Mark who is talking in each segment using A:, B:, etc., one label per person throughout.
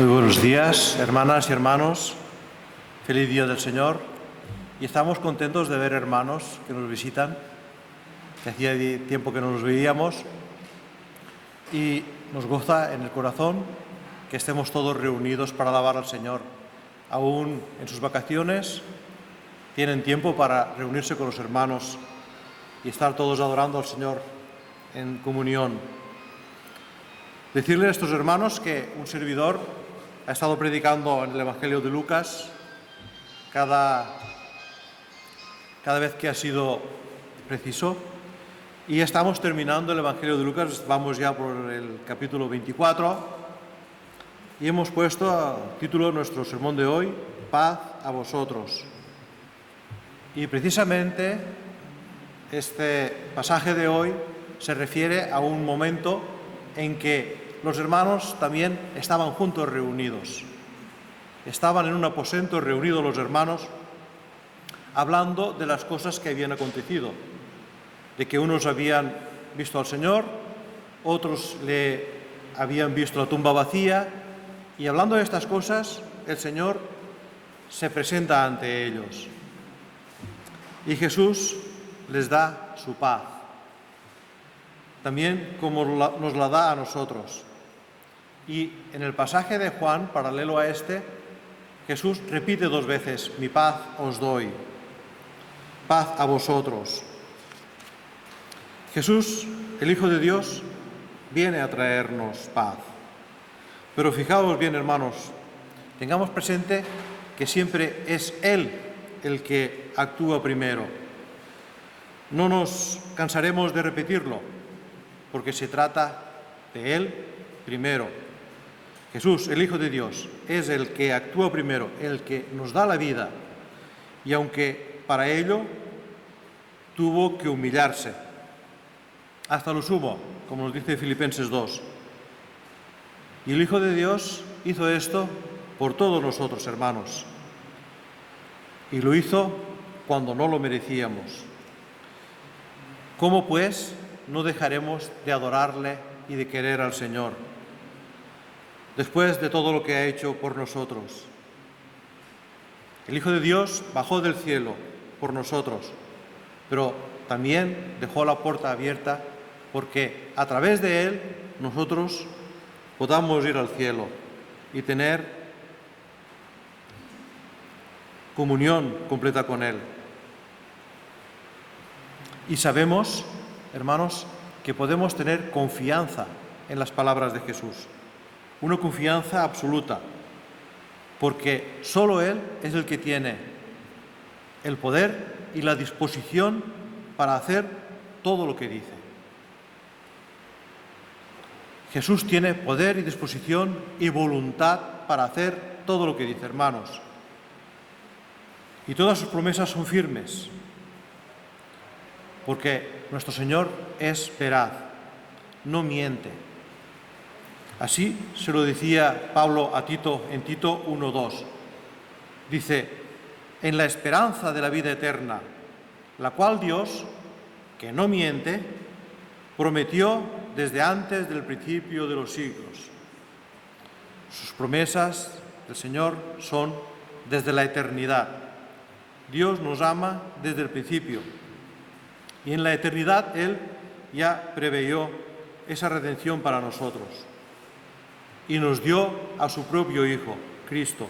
A: Muy buenos días, hermanas y hermanos. Feliz día del Señor. Y estamos contentos de ver hermanos que nos visitan, que hacía tiempo que no los veíamos. Y nos goza en el corazón que estemos todos reunidos para alabar al Señor. Aún en sus vacaciones tienen tiempo para reunirse con los hermanos y estar todos adorando al Señor en comunión. Decirle a estos hermanos que un servidor ha estado predicando en el Evangelio de Lucas cada vez que ha sido preciso, y estamos terminando el Evangelio de Lucas. Vamos ya por el capítulo 24 y hemos puesto a título nuestro sermón de hoy: Paz a vosotros. Y precisamente este pasaje de hoy se refiere a un momento en que los hermanos también estaban juntos reunidos. Estaban en un aposento reunidos los hermanos, hablando de las cosas que habían acontecido, de que unos habían visto al Señor, otros le habían visto la tumba vacía, y hablando de estas cosas, el Señor se presenta ante ellos. Y Jesús les da su paz, también como nos la da a nosotros. Y en el pasaje de Juan, paralelo a este, Jesús repite 2 veces: mi paz os doy, paz a vosotros. Jesús, el Hijo de Dios, viene a traernos paz. Pero fijaos bien, hermanos, tengamos presente que siempre es Él el que actúa primero. No nos cansaremos de repetirlo, porque se trata de Él primero. Jesús, el Hijo de Dios, es el que actúa primero, el que nos da la vida, y aunque para ello tuvo que humillarse hasta lo sumo, como nos dice Filipenses 2. Y el Hijo de Dios hizo esto por todos nosotros, hermanos, y lo hizo cuando no lo merecíamos. ¿Cómo pues no dejaremos de adorarle y de querer al Señor después de todo lo que ha hecho por nosotros? El Hijo de Dios bajó del cielo por nosotros, pero también dejó la puerta abierta porque a través de Él nosotros podamos ir al cielo y tener comunión completa con Él. Y sabemos, hermanos, que podemos tener confianza en las palabras de Jesús, una confianza absoluta, porque solo Él es el que tiene el poder y la disposición para hacer todo lo que dice. Jesús tiene poder y disposición y voluntad para hacer todo lo que dice, hermanos. Y todas sus promesas son firmes, porque nuestro Señor es veraz, no miente. Así se lo decía Pablo a Tito en Tito 1:2. Dice: en la esperanza de la vida eterna, la cual Dios, que no miente, prometió desde antes del principio de los siglos. Sus promesas del Señor son desde la eternidad. Dios nos ama desde el principio, y en la eternidad Él ya preveyó esa redención para nosotros y nos dio a su propio Hijo, Cristo,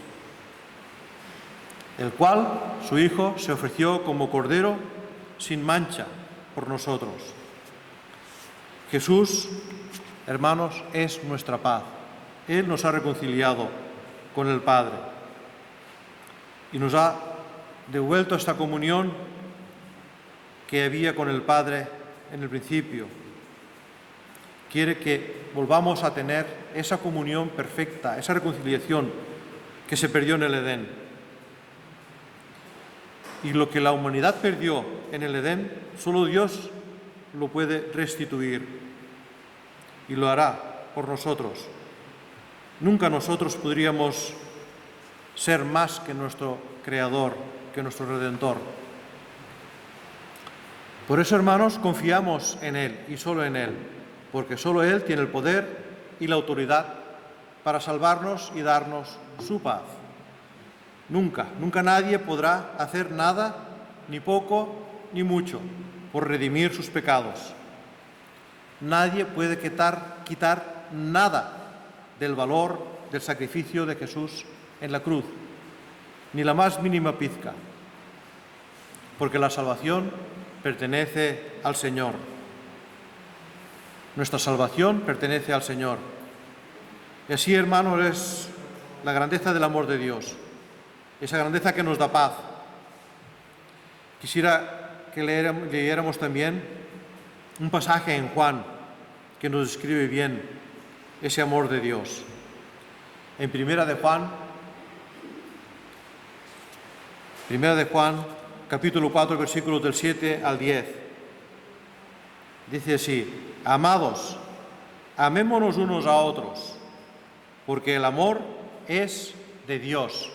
A: el cual, su Hijo, se ofreció como Cordero sin mancha por nosotros. Jesús, hermanos, es nuestra paz. Él nos ha reconciliado con el Padre y nos ha devuelto esta comunión que había con el Padre en el principio. Quiere que volvamos a tener esa comunión perfecta, esa reconciliación que se perdió en el Edén. Y lo que la humanidad perdió en el Edén, solo Dios lo puede restituir, y lo hará por nosotros. Nunca nosotros podríamos ser más que nuestro Creador, que nuestro Redentor. Por eso, hermanos, confiamos en Él y solo en Él, porque solo Él tiene el poder y la autoridad para salvarnos y darnos su paz. Nunca, nunca nadie podrá hacer nada, ni poco, ni mucho, por redimir sus pecados. Nadie puede quitar nada del valor del sacrificio de Jesús en la cruz, ni la más mínima pizca, porque la salvación pertenece al Señor. Nuestra salvación pertenece al Señor. Y así, hermanos, es la grandeza del amor de Dios, esa grandeza que nos da paz. Quisiera que leyéramos también un pasaje en Juan que nos describe bien ese amor de Dios. En Primera de Juan, capítulo 4, versículos del 7 al 10. Dice así: Amados, amémonos unos a otros, porque el amor es de Dios,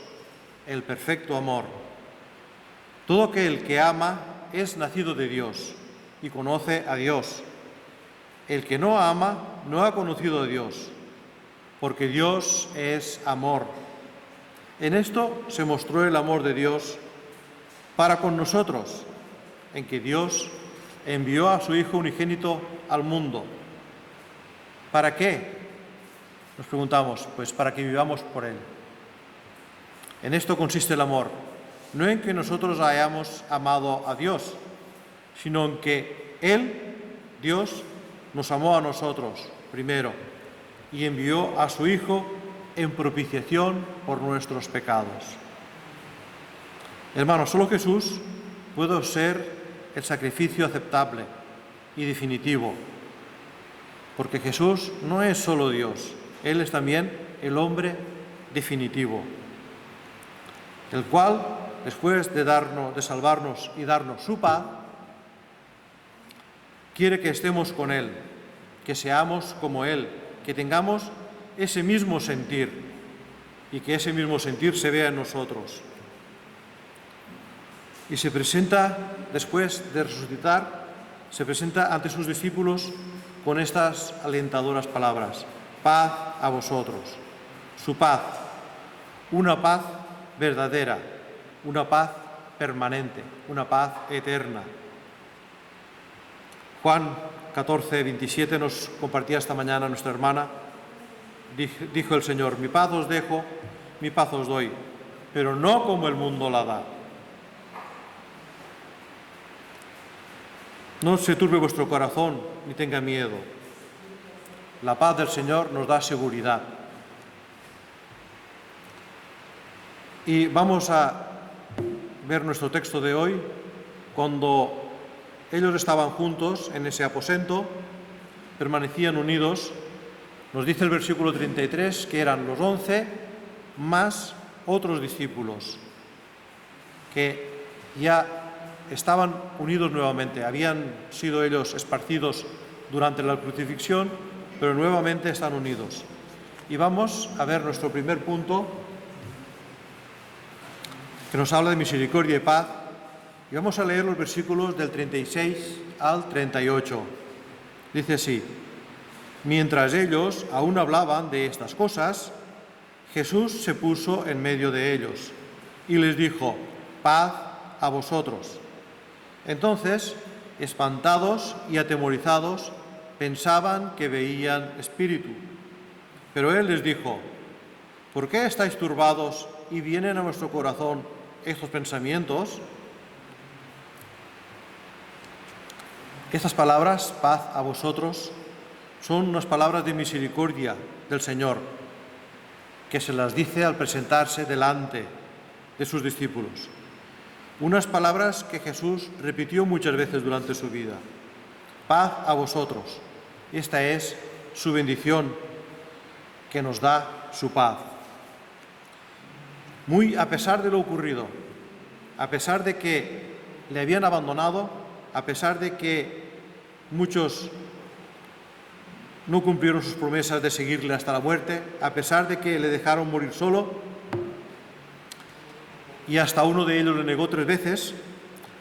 A: el perfecto amor. Todo aquel que ama es nacido de Dios y conoce a Dios. El que no ama no ha conocido a Dios, porque Dios es amor. En esto se mostró el amor de Dios para con nosotros, en que Dios envió a su Hijo unigénito al mundo. ¿Para qué? Nos preguntamos, pues para que vivamos por Él. En esto consiste el amor, no en que nosotros hayamos amado a Dios, sino en que Él, Dios, nos amó a nosotros primero y envió a su Hijo en propiciación por nuestros pecados. Hermanos, solo Jesús puede ser el sacrificio aceptable y definitivo, porque Jesús no es solo Dios, Él es también el hombre definitivo, el cual, después de salvarnos y darnos su paz, quiere que estemos con Él, que seamos como Él, que tengamos ese mismo sentir y que ese mismo sentir se vea en nosotros. Y se presenta, después de resucitar, se presenta ante sus discípulos con estas alentadoras palabras: paz a vosotros. Su paz, una paz verdadera, una paz permanente, una paz eterna. Juan 14, 27 nos compartía esta mañana nuestra hermana. Dijo el Señor: mi paz os dejo, mi paz os doy, pero no como el mundo la da. No se turbe vuestro corazón ni tenga miedo. La paz del Señor nos da seguridad. Y vamos a ver nuestro texto de hoy. Cuando ellos estaban juntos en ese aposento, permanecían unidos, nos dice el versículo 33 que eran los 11 más otros discípulos que ya estaban unidos nuevamente. Habían sido ellos esparcidos durante la crucifixión, pero nuevamente están unidos. Y vamos a ver nuestro primer punto, que nos habla de misericordia y paz. Y vamos a leer los versículos del 36 al 38. Dice así: mientras ellos aún hablaban de estas cosas, Jesús se puso en medio de ellos y les dijo: paz a vosotros. Entonces, espantados y atemorizados, pensaban que veían espíritu. Pero Él les dijo: ¿por qué estáis turbados y vienen a vuestro corazón estos pensamientos? Estas palabras, paz a vosotros, son unas palabras de misericordia del Señor, que se las dice al presentarse delante de sus discípulos. Unas palabras que Jesús repitió muchas veces durante su vida. Paz a vosotros. Esta es su bendición, que nos da su paz. Muy a pesar de lo ocurrido, a pesar de que le habían abandonado, a pesar de que muchos no cumplieron sus promesas de seguirle hasta la muerte, a pesar de que le dejaron morir solo, y hasta uno de ellos le negó 3 veces,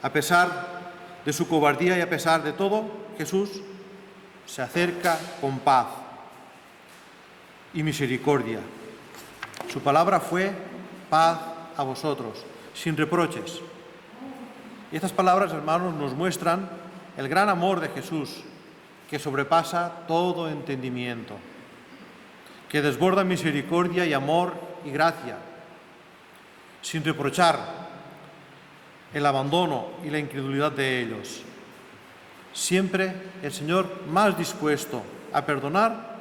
A: a pesar de su cobardía y a pesar de todo, Jesús se acerca con paz. y misericordia. Su palabra fue paz a vosotros, sin reproches. Y estas palabras, hermanos, nos muestran el gran amor de Jesús, que sobrepasa todo entendimiento, que desborda misericordia y amor y gracia, sin reprochar el abandono y la incredulidad de ellos. Siempre el Señor más dispuesto a perdonar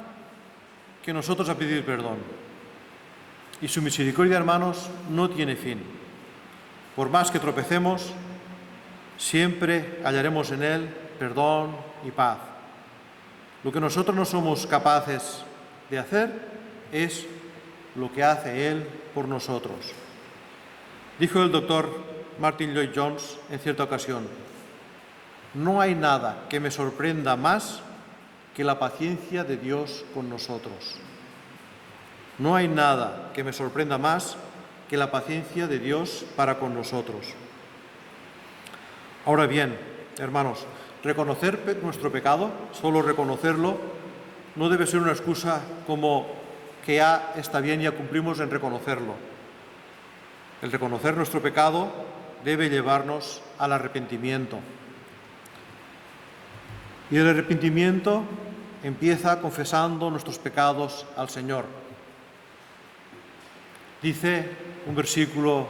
A: que nosotros a pedir perdón. Y su misericordia, hermanos, no tiene fin. Por más que tropecemos, siempre hallaremos en Él perdón y paz. Lo que nosotros no somos capaces de hacer es lo que hace Él por nosotros. Dijo el doctor Martin Lloyd-Jones en cierta ocasión: no hay nada que me sorprenda más que la paciencia de Dios con nosotros. No hay nada que me sorprenda más que la paciencia de Dios para con nosotros. Ahora bien, hermanos, reconocer nuestro pecado, solo reconocerlo, no debe ser una excusa como que ya está bien, ya cumplimos en reconocerlo. El reconocer nuestro pecado debe llevarnos al arrepentimiento. Y el arrepentimiento empieza confesando nuestros pecados al Señor. Dice un versículo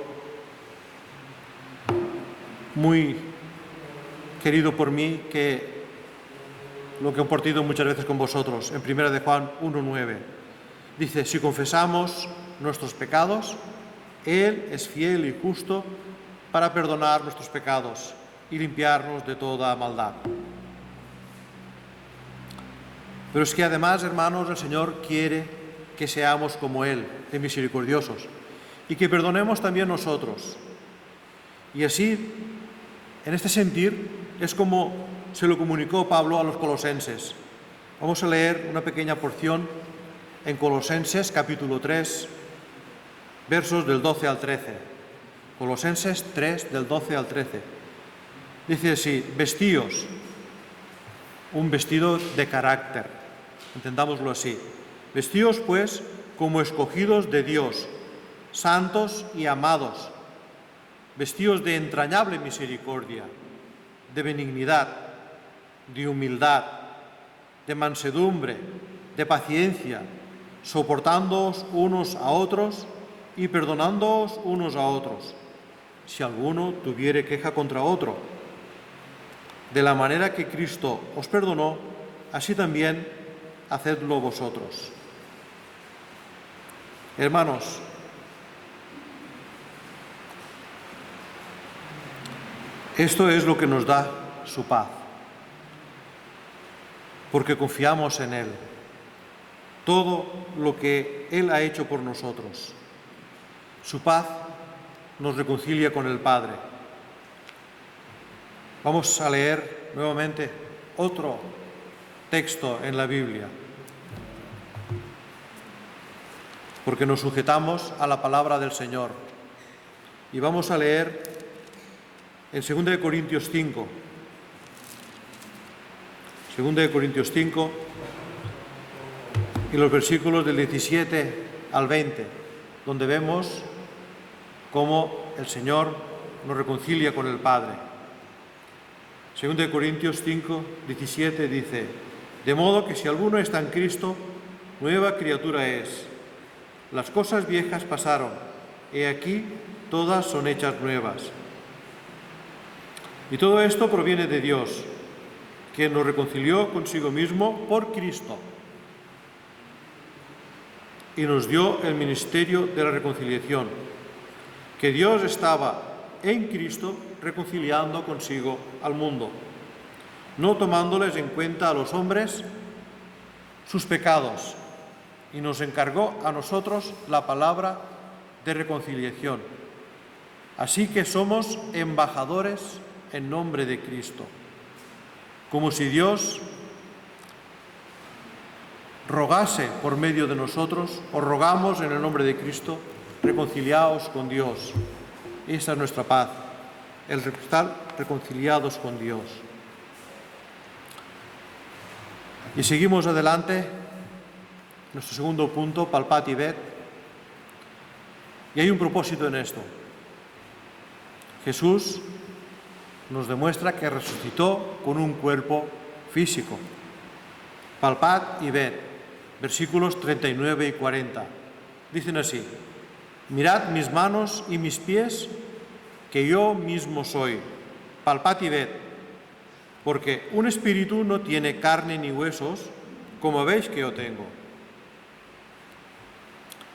A: muy querido por mí, que lo que he compartido muchas veces con vosotros, en 1 de Juan 1:9. Dice: si confesamos nuestros pecados, Él es fiel y justo para perdonar nuestros pecados y limpiarnos de toda maldad. Pero es que además, hermanos, el Señor quiere que seamos como Él, de misericordiosos, y que perdonemos también nosotros. Y así, en este sentir, es como se lo comunicó Pablo a los colosenses. Vamos a leer una pequeña porción en Colosenses capítulo 3, versos del 12 al 13. Colosenses 3, del 12 al 13. Dice así: vestíos, un vestido de carácter, entendámoslo así. Vestíos, pues, como escogidos de Dios, santos y amados. Vestíos de entrañable misericordia, de benignidad, de humildad, de mansedumbre, de paciencia, soportándoos unos a otros y perdonándoos unos a otros, si alguno tuviere queja contra otro. De la manera que Cristo os perdonó, así también hacedlo vosotros. Hermanos, esto es lo que nos da su paz, porque confiamos en Él. Todo lo que Él ha hecho por nosotros. Su paz nos reconcilia con el Padre. Vamos a leer nuevamente otro texto en la Biblia, porque nos sujetamos a la palabra del Señor. Y vamos a leer en 2 de Corintios 5. 2 de Corintios 5 y los versículos del 17 al 20, donde vemos cómo el Señor nos reconcilia con el Padre. 2 de Corintios 5, 17 dice: de modo que si alguno está en Cristo, nueva criatura es. Las cosas viejas pasaron, he aquí todas son hechas nuevas. Y todo esto proviene de Dios, quien nos reconcilió consigo mismo por Cristo y nos dio el ministerio de la reconciliación, que Dios estaba en Cristo reconciliando consigo al mundo, no tomándoles en cuenta a los hombres sus pecados, y nos encargó a nosotros la palabra de reconciliación. Así que somos embajadores en nombre de Cristo, como si Dios rogase por medio de nosotros. Os rogamos en el nombre de Cristo, reconciliaos con Dios. Esa es nuestra paz, el estar reconciliados con Dios. Y seguimos adelante Nuestro segundo punto, palpad y ved. Y hay un propósito en esto. Jesús nos demuestra que resucitó con un cuerpo físico. Palpad y ved. Versículos 39 y 40. Dicen así: mirad mis manos y mis pies, que yo mismo soy. Palpad y ved, porque un espíritu no tiene carne ni huesos, como veis que yo tengo.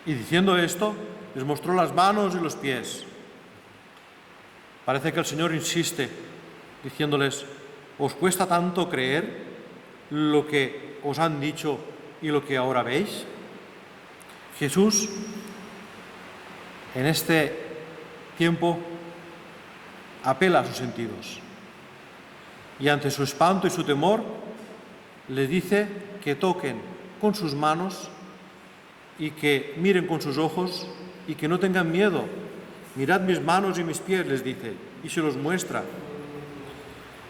A: Y diciendo esto, les mostró las manos y los pies. Parece que el Señor insiste, diciéndoles: ¿os cuesta tanto creer lo que os han dicho y lo que ahora veis? Jesús, en este tiempo, apela a sus sentidos. Y ante su espanto y su temor, les dice que toquen con sus manos y que miren con sus ojos y que no tengan miedo. Mirad mis manos y mis pies, les dice, y se los muestra.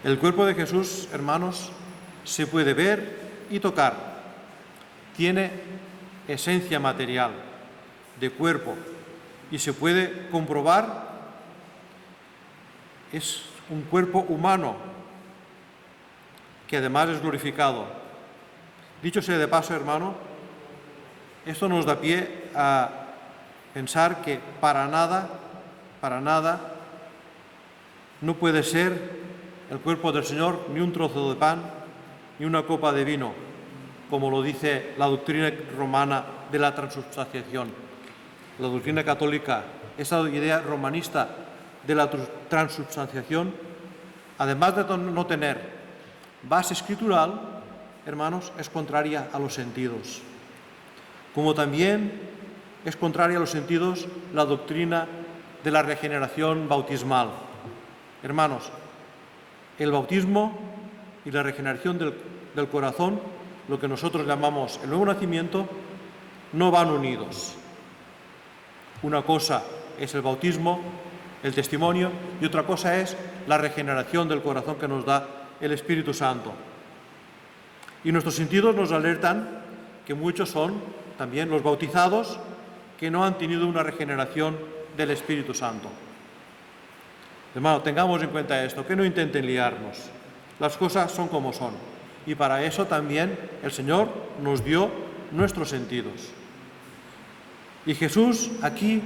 A: El cuerpo de Jesús, hermanos, se puede ver y tocar. Tiene esencia material de cuerpo y se puede comprobar. Es un cuerpo humano que además es glorificado. Dicho sea de paso, hermano, esto nos da pie a pensar que para nada no puede ser el cuerpo del Señor ni un trozo de pan ni una copa de vino, como lo dice la doctrina romana de la transubstanciación. La doctrina católica, esa idea romanista de la transubstanciación, además de no tener base escritural, hermanos, es contraria a los sentidos. Como también es contraria a los sentidos la doctrina de la regeneración bautismal. Hermanos, el bautismo y la regeneración del corazón, lo que nosotros llamamos el nuevo nacimiento, no van unidos. Una cosa es el bautismo, el testimonio, y otra cosa es la regeneración del corazón que nos da el Espíritu Santo. Y nuestros sentidos nos alertan que muchos son también los bautizados que no han tenido una regeneración del Espíritu Santo. Hermano, tengamos en cuenta esto, que no intenten liarnos. Las cosas son como son. Y para eso también el Señor nos dio nuestros sentidos. Y Jesús aquí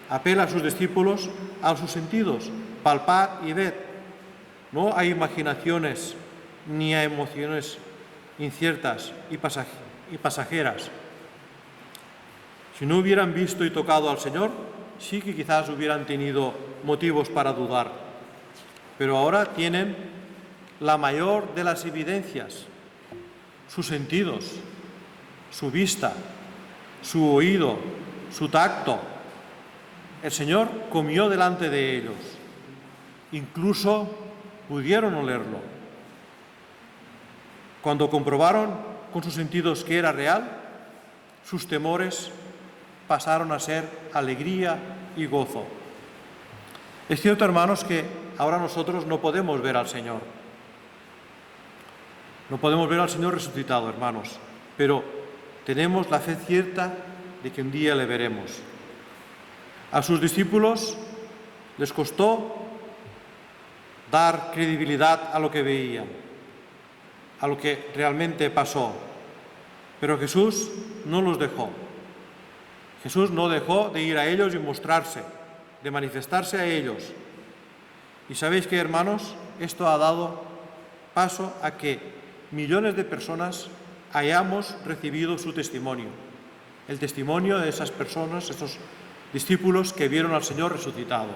A: apela a sus discípulos a sus sentidos. Palpad y ved. No a imaginaciones ni a emociones inciertas y pasajeras. Si no hubieran visto y tocado al Señor, sí que quizás hubieran tenido motivos para dudar. Pero ahora tienen la mayor de las evidencias, sus sentidos, su vista, su oído, su tacto. El Señor comió delante de ellos. Incluso pudieron olerlo. Cuando comprobaron con sus sentidos que era real, sus temores pasaron a ser alegría y gozo. Es cierto, hermanos, que ahora nosotros no podemos ver al Señor. No podemos ver al Señor resucitado, hermanos, pero tenemos la fe cierta de que un día le veremos. A sus discípulos les costó dar credibilidad a lo que veían, a lo que realmente pasó, pero Jesús no los dejó. Jesús no dejó de ir a ellos y mostrarse, de manifestarse a ellos. Y sabéis que, hermanos, esto ha dado paso a que millones de personas hayamos recibido su testimonio, el testimonio de esas personas, esos discípulos que vieron al Señor resucitado.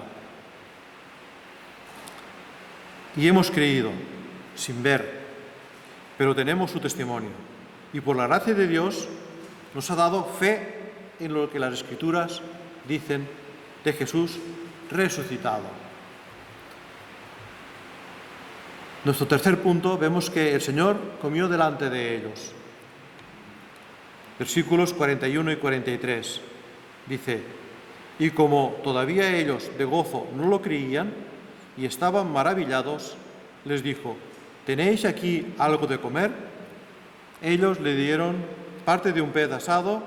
A: Y hemos creído, sin ver, pero tenemos su testimonio. Y por la gracia de Dios nos ha dado fe en lo que las Escrituras dicen de Jesús resucitado. Nuestro tercer punto, vemos que el Señor comió delante de ellos. Versículos 41 y 43. Dice: y como todavía ellos de gozo no lo creían y estaban maravillados, les dijo: ¿tenéis aquí algo de comer? Ellos le dieron aparte de un pez asado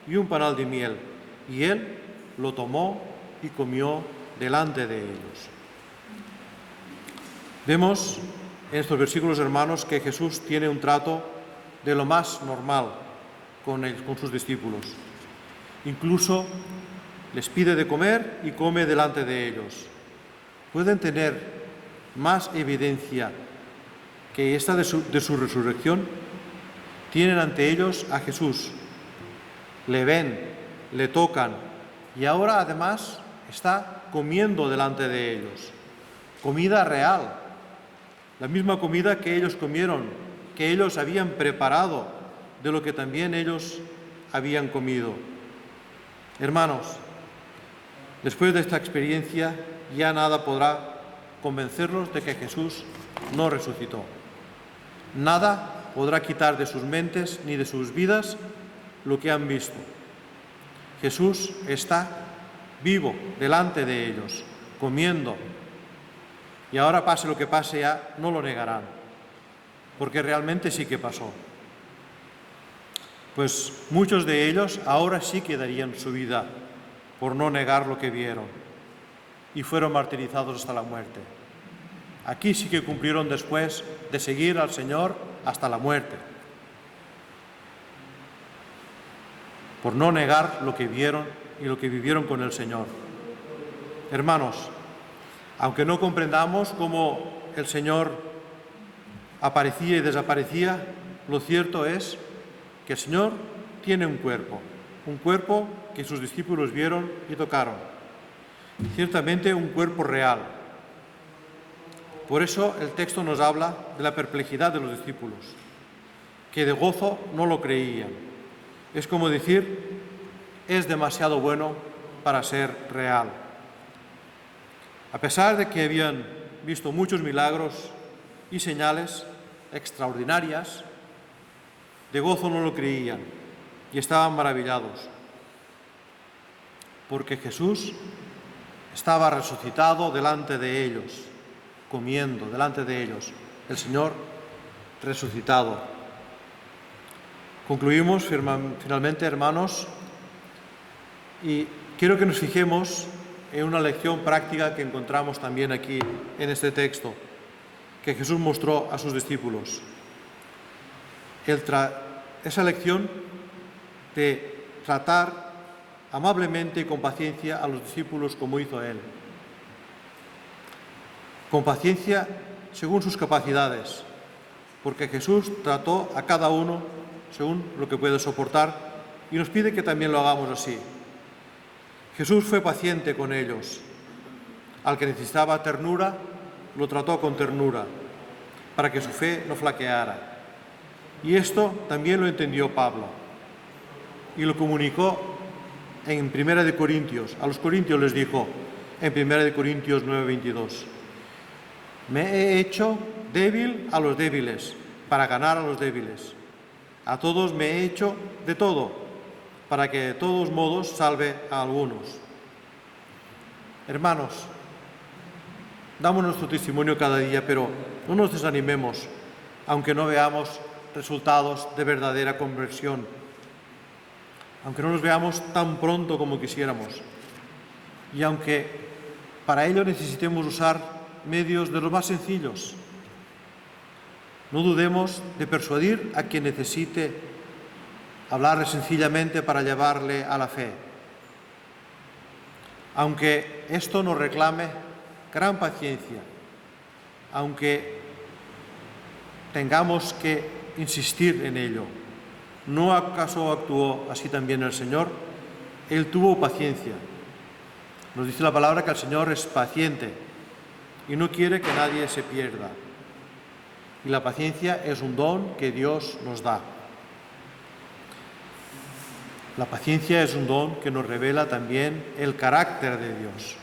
A: y un panal de miel, y él lo tomó y comió delante de ellos. Vemos en estos versículos, hermanos, que Jesús tiene un trato de lo más normal con sus discípulos. Incluso les pide de comer y come delante de ellos. ¿Pueden tener más evidencia que esta de su resurrección? Tienen ante ellos a Jesús, le ven, le tocan y ahora además está comiendo delante de ellos. Comida real, la misma comida que ellos comieron, que ellos habían preparado, de lo que también ellos habían comido. Hermanos, después de esta experiencia ya nada podrá convencerlos de que Jesús no resucitó. Nada podrá quitar de sus mentes ni de sus vidas lo que han visto. Jesús está vivo delante de ellos, comiendo. Y ahora pase lo que pase, ya no lo negarán, porque realmente sí que pasó. Pues muchos de ellos ahora sí que darían su vida por no negar lo que vieron y fueron martirizados hasta la muerte. Aquí sí que cumplieron después de seguir al Señor hasta la muerte, por no negar lo que vieron y lo que vivieron con el Señor. Hermanos, aunque no comprendamos cómo el Señor aparecía y desaparecía, lo cierto es que el Señor tiene un cuerpo que sus discípulos vieron y tocaron. Ciertamente un cuerpo real. Por eso el texto nos habla de la perplejidad de los discípulos, que de gozo no lo creían. Es como decir, es demasiado bueno para ser real. A pesar de que habían visto muchos milagros y señales extraordinarias, de gozo no lo creían y estaban maravillados, porque Jesús estaba resucitado delante de ellos, comiendo delante de ellos, el Señor resucitado. Concluimos finalmente, hermanos, y quiero que nos fijemos en una lección práctica que encontramos también aquí en este texto, que Jesús mostró a sus discípulos. Esa lección de tratar amablemente y con paciencia a los discípulos como hizo Él. Con paciencia según sus capacidades, porque Jesús trató a cada uno según lo que puede soportar y nos pide que también lo hagamos así. Jesús fue paciente con ellos. Al que necesitaba ternura, lo trató con ternura, para que su fe no flaqueara. Y esto también lo entendió Pablo y lo comunicó en 1 Corintios. A los corintios les dijo en 1 Corintios 9:22, me he hecho débil a los débiles para ganar a los débiles. A todos me he hecho de todo para que de todos modos salve a algunos. Hermanos, damos nuestro testimonio cada día, pero no nos desanimemos, aunque no veamos resultados de verdadera conversión, aunque no nos veamos tan pronto como quisiéramos, y aunque para ello necesitemos usar medios de los más sencillos. No dudemos de persuadir a quien necesite hablarle sencillamente para llevarle a la fe, aunque esto nos reclame gran paciencia, aunque tengamos que insistir en ello. ¿No acaso actuó así también el Señor? Él tuvo paciencia. Nos dice la palabra que el Señor es paciente y no quiere que nadie se pierda. Y la paciencia es un don que Dios nos da. La paciencia es un don que nos revela también el carácter de Dios.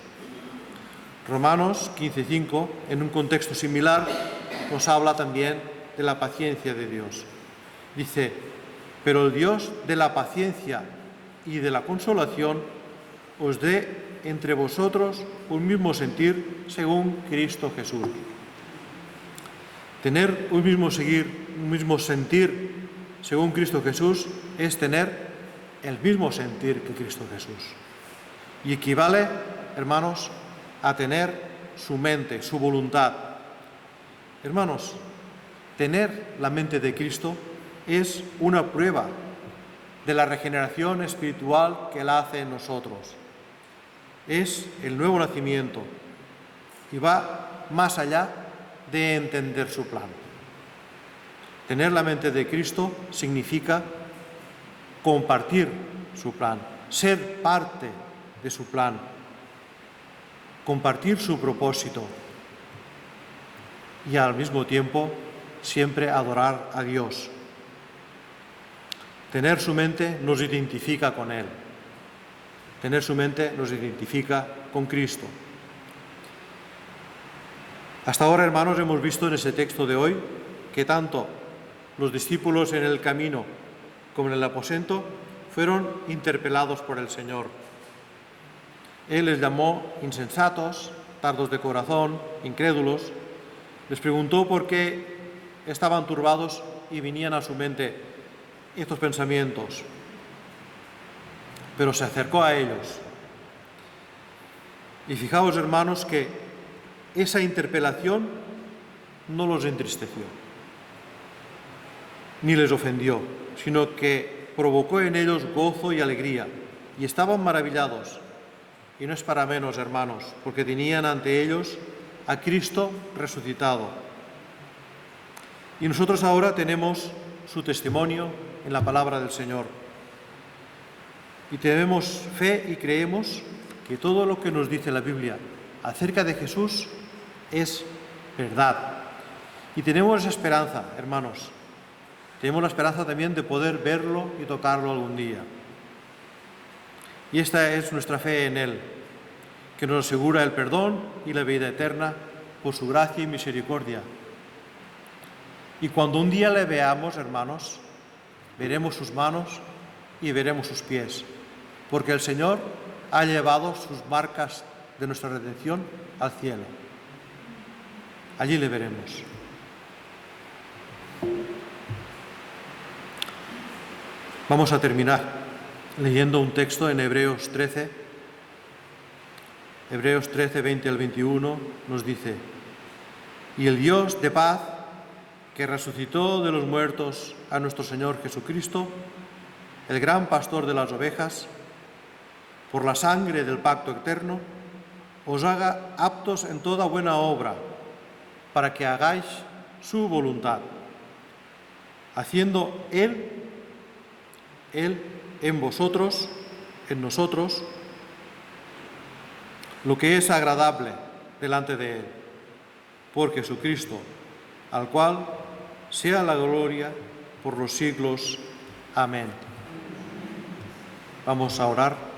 A: Romanos 15:5, en un contexto similar, nos habla también de la paciencia de Dios. Dice, pero el Dios de la paciencia y de la consolación os dé entre vosotros un mismo sentir según Cristo Jesús. Tener un mismo sentir según Cristo Jesús, es tener el mismo sentir que Cristo Jesús. Y equivale, hermanos, a tener su mente, su voluntad. Hermanos, tener la mente de Cristo es una prueba de la regeneración espiritual que Él hace en nosotros. Es el nuevo nacimiento y va más allá de entender su plan. Tener la mente de Cristo significa compartir su plan, ser parte de su plan, compartir su propósito y al mismo tiempo siempre adorar a Dios. Tener su mente nos identifica con Él. Tener su mente nos identifica con Cristo. Hasta ahora, hermanos, hemos visto en ese texto de hoy que tanto los discípulos en el camino como en el aposento fueron interpelados por el Señor. Él les llamó insensatos, tardos de corazón, incrédulos. Les preguntó por qué estaban turbados y venían a su mente estos pensamientos. Pero se acercó a ellos. Y fijaos, hermanos, que esa interpelación no los entristeció, ni les ofendió, sino que provocó en ellos gozo y alegría. Y estaban maravillados. Y no es para menos, hermanos, porque tenían ante ellos a Cristo resucitado. Y nosotros ahora tenemos su testimonio en la palabra del Señor. Y tenemos fe y creemos que todo lo que nos dice la Biblia acerca de Jesús es verdad. Y tenemos esa esperanza, hermanos. Tenemos la esperanza también de poder verlo y tocarlo algún día. Y esta es nuestra fe en Él, que nos asegura el perdón y la vida eterna por su gracia y misericordia. Y cuando un día le veamos, hermanos, veremos sus manos y veremos sus pies, porque el Señor ha llevado sus marcas de nuestra redención al cielo. Allí le veremos. Vamos a terminar leyendo un texto en Hebreos 13. Hebreos 13, 20 al 21 nos dice: y el Dios de paz, que resucitó de los muertos a nuestro Señor Jesucristo, el gran pastor de las ovejas, por la sangre del pacto eterno, os haga aptos en toda buena obra, para que hagáis su voluntad, haciendo Él en vosotros, en nosotros, lo que es agradable delante de Él, por Jesucristo, al cual sea la gloria por los siglos. Amén. Vamos a orar.